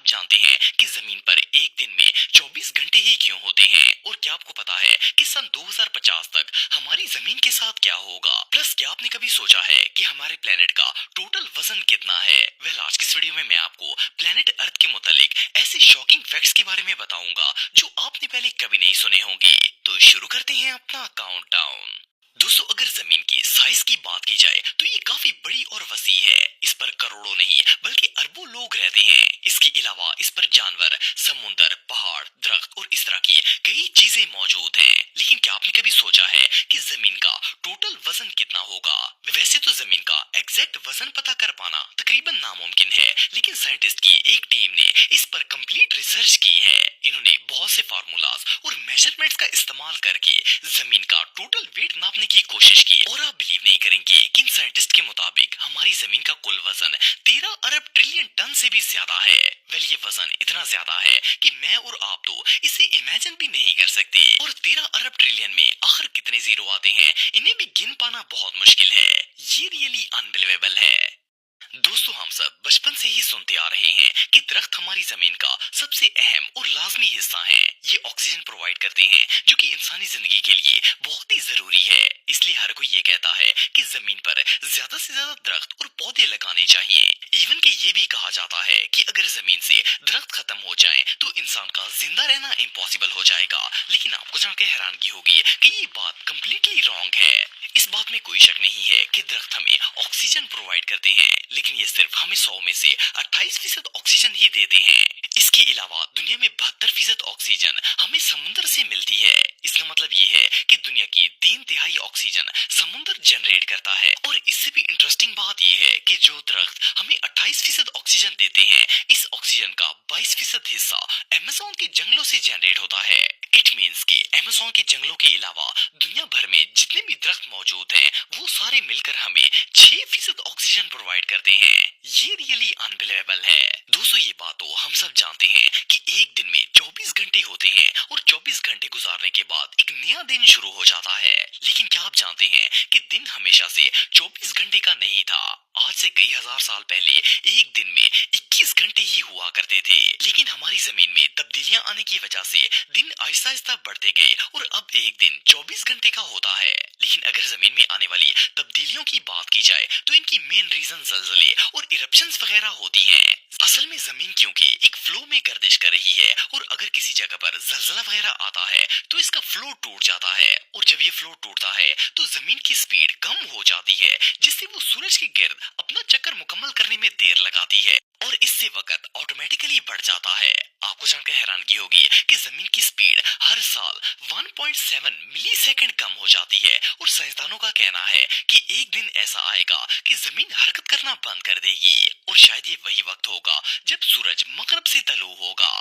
जानते हैं कि जमीन पर एक दिन में 24 घंटे ही क्यों होते हैं? और क्या आपको पता है कि सन 2050 तक हमारी जमीन के साथ क्या होगा? प्लस क्या आपने कभी सोचा है कि हमारे प्लेनेट का टोटल वजन कितना है? आज की इस वीडियो में मैं आपको प्लेनेट अर्थ के मुतालिक ऐसे शॉकिंग फैक्ट्स के बारे में बताऊंगा जो आपने पहले कभी नहीं सुने होंगे। तो शुरू करते हैं अपना काउंटडाउन। दोस्तों, अगर जमीन की साइज की बात की जाए तो ये काफी बड़ी और वसी है। इस पर करोड़ों नहीं बल्कि अरबों लोग रहते हैं। इसके अलावा इस पर जानवर, समुंदर, पहाड़, दरख्त और इस तरह की कई चीजें मौजूद हैं। लेकिन क्या आपने कभी सोचा है कि जमीन का टोटल वजन कितना होगा? वैसे तो जमीन का एग्जैक्ट वजन पता कर पाना तकरीबन नामुमकिन है, लेकिन साइंटिस्ट की एक टीम ने इस पर कंप्लीट रिसर्च की है। इन्होंने बहुत से फार्मूलाज और मेजरमेंट्स का इस्तेमाल करके जमीन का टोटल वेट नापने की कोशिश की। और आप बिलीव नहीं करेंगे कि इन साइंटिस्ट के मुताबिक हमारी जमीन का कुल वजन 13 अरब ट्रिलियन टन से भी ज्यादा है। ये वजन इतना ज्यादा है कि मैं और आप तो इसे इमेजिन भी नहीं कर सकते। और 13 अरब ट्रिलियन में आखिर कितने जीरो आते हैं, इन्हें भी गिन पाना बहुत मुश्किल है। ये रियली अनबिलीवेबल है। दोस्तों, हम सब बचपन से ही सुनते आ रहे हैं कि दरख्त हमारी जमीन का सबसे अहम और लाजमी हिस्सा है। ये ऑक्सीजन प्रोवाइड करते हैं जो कि इंसानी जिंदगी के लिए बहुत ही जरूरी है। इसलिए हर कोई ये कहता है कि जमीन पर ज्यादा से ज्यादा दरख्त और पौधे लगाने चाहिए। इवन कि ये भी कहा जाता है कि अगर जमीन से दरख्त खत्म हो जाए तो इंसान का जिंदा रहना इम्पॉसिबल हो जाएगा। लेकिन आपको जानकर हैरानगी होगी कि ये बात कम्प्लीटली रॉन्ग है। इस बात में कोई शक नहीं है कि दरख्त हमें ऑक्सीजन प्रोवाइड करते हैं, लेकिन ये सिर्फ हमें 100 में से 28% ऑक्सीजन ही देते हैं। इसके अलावा दुनिया में 72% ऑक्सीजन हमें समुद्र से मिलती है। इसका मतलब ये है कि दुनिया की 3/3 ऑक्सीजन समुद्र जनरेट करता है। और इससे भी इंटरेस्टिंग बात ये है कि जो दरख्त हमें 28% ऑक्सीजन देते हैं, इस ऑक्सीजन का 22% हिस्सा अमेज़न के जंगलों से जनरेट होता है। इट मीन्स कि अमेज़न के जंगलों के अलावा दुनिया भर में जितने भी दरख्त मौजूद हैं, वो सारे मिलकर हमें 6% ऑक्सीजन प्रोवाइड करते हैं। ये रियली अनबिलीवेबल है। दोस्तों, ये बात तो हम सब जानते हैं कि एक दिन में 24 घंटे होते हैं और 24 घंटे गुजारने के बाद एक नया दिन शुरू हो जाता है। लेकिन क्या आप जानते हैं कि दिन हमेशा से 24 घंटे का नहीं था। आज से कई हजार साल पहले एक दिन में 21 घंटे ही हुआ करते थे। लेकिन हमारी जमीन में तब्दीलियां आने की वजह से दिन आहिस्ता आहिस्ता बढ़ते गए और अब एक दिन 24 घंटे का होता है। लेकिन अगर जमीन में आने वाली तब्दीलियों की बात की जाए तो इनकी मेन रीजन जलजले और इरप्शंस वगैरह होती हैं। असल में जमीन क्योंकि एक फ्लो में गर्दिश कर रही है और अगर किसी जगह पर जलजला वगैरह आता है तो इसका फ्लो टूट जाता है। और जब ये फ्लो टूटता है तो जमीन की स्पीड कम हो जाती है, जिससे वो सूरज के गिर्द अपना चक्कर मुकम्मल करने में देर लगाती है और इससे वक्त ऑटोमेटिकली बढ़ जाता है। आपको जानकर हैरानगी होगी कि जमीन की स्पीड हर साल 1.7 मिली सेकेंड कम हो जाती है। और साइंसदानों का कहना है कि एक दिन ऐसा आएगा कि जमीन हरकत करना बंद कर देगी और शायद ये वही वक्त होगा जब सूरज मगरब से तलू होगा।